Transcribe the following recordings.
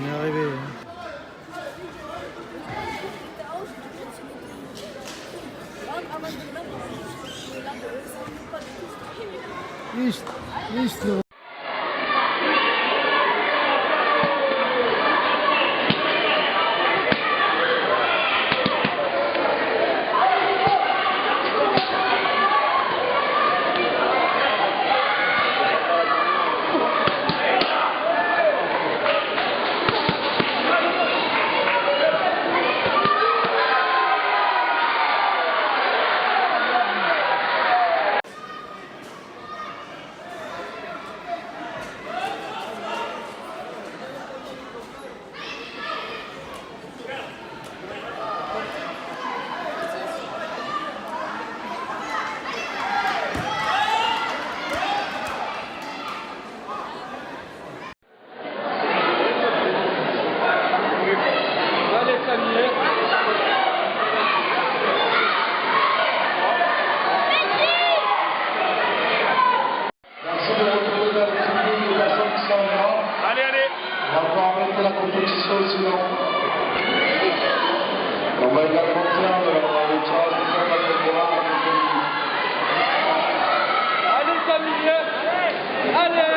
On est arrivé. Nicht. La compétition sinon. On va également faire le tirage de fin d'apéro. Allez Camille, allez.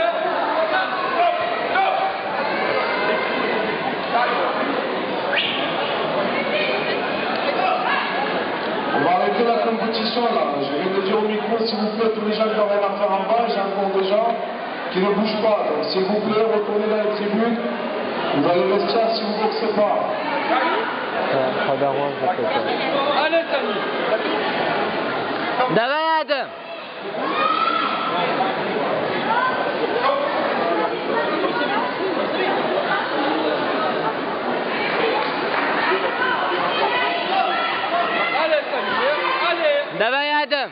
On va arrêter la compétition là. Je vais me dire au micro, s'il vous plaît, tous les gens qui ont rien à faire en bas, j'ai encore des gens qui ne bougent pas. Donc s'il vous plaît, retournez dans les tribunes. Vous allez rester si vous ne boxez pas. Allez, Samy. Давай, Адам. Allez, Samy. Allez. Давай, Адам.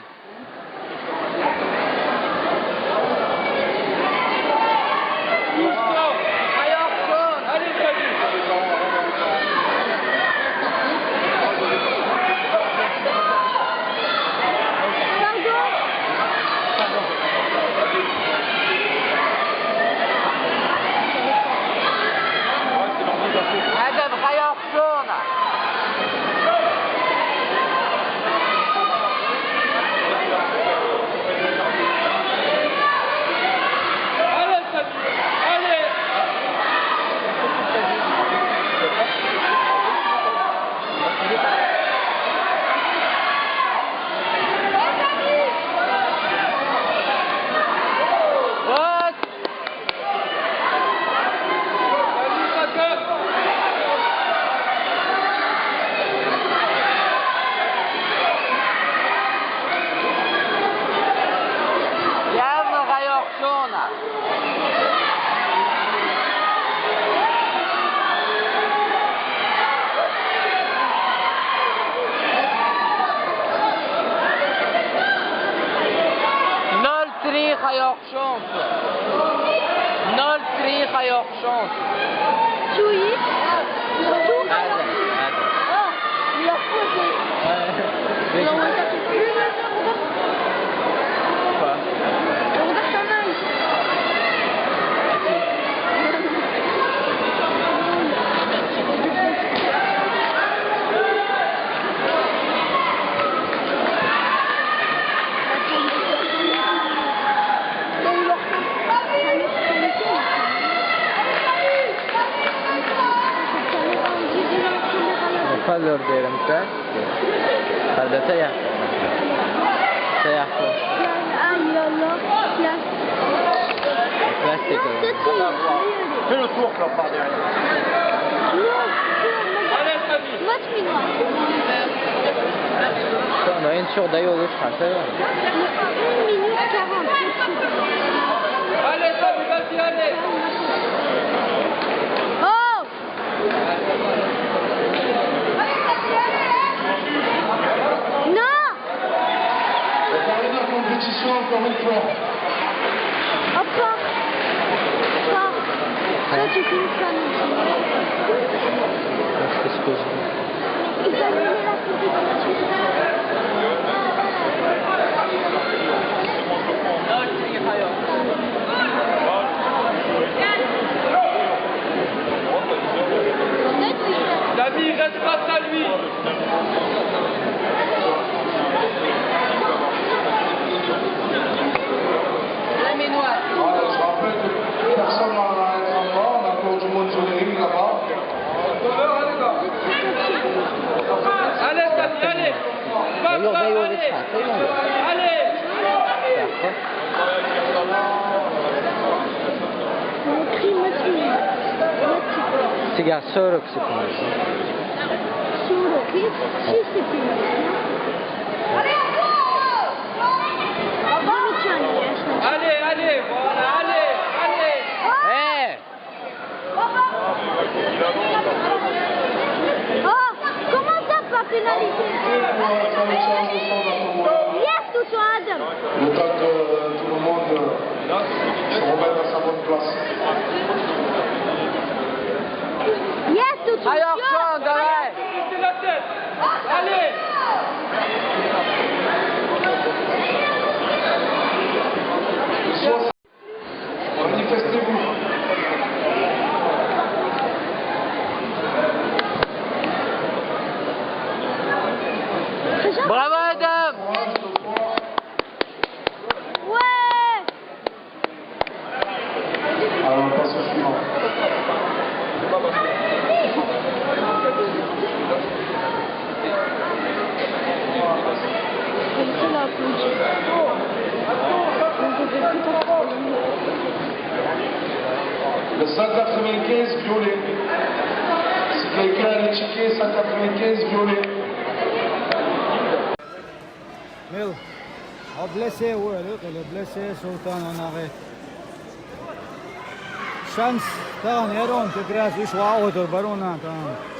Color diyelim sen. Hadi sayah. Sayah bu. Ay Allah. Plastik. Fais le tour là par derrière. Allez, Samy. Sonra en çok dayı olur çıkarsa. 1 minute 40. Allez, Samy, vas-y, allez. Oh! Non! On va arrêter la compétition encore une fois. Hop là! Ça, tu fais une famille. Il va mener la compétition. d'ailleurs Dajovic français, mon gars. Allez. J'espère pas. On écrit Mathieu. Сега Сорок се помисли. Суроки. Си се пише. Замечание, ясно. Allez, allez, voilà, allez, allez. Е! Oh, comment ça pas pénalisé? Yes, tout toi, Adam. Le temps que tout le monde se remette à sa bonne place. Yes, tout toi. Alors, Sean, давай! Baissez la tête. Allez. Manifestez-vous. Bravo Adam! Ouais. Alors on passe au suivant. C'est la Le 195 violet. Si quelqu'un allait checker 195 violet. Mel, blessé, ouais, le blessé, Sultan en arrêt. Chance, t'as un héros, t'es grâce, je suis à hauteur, baron, t'as.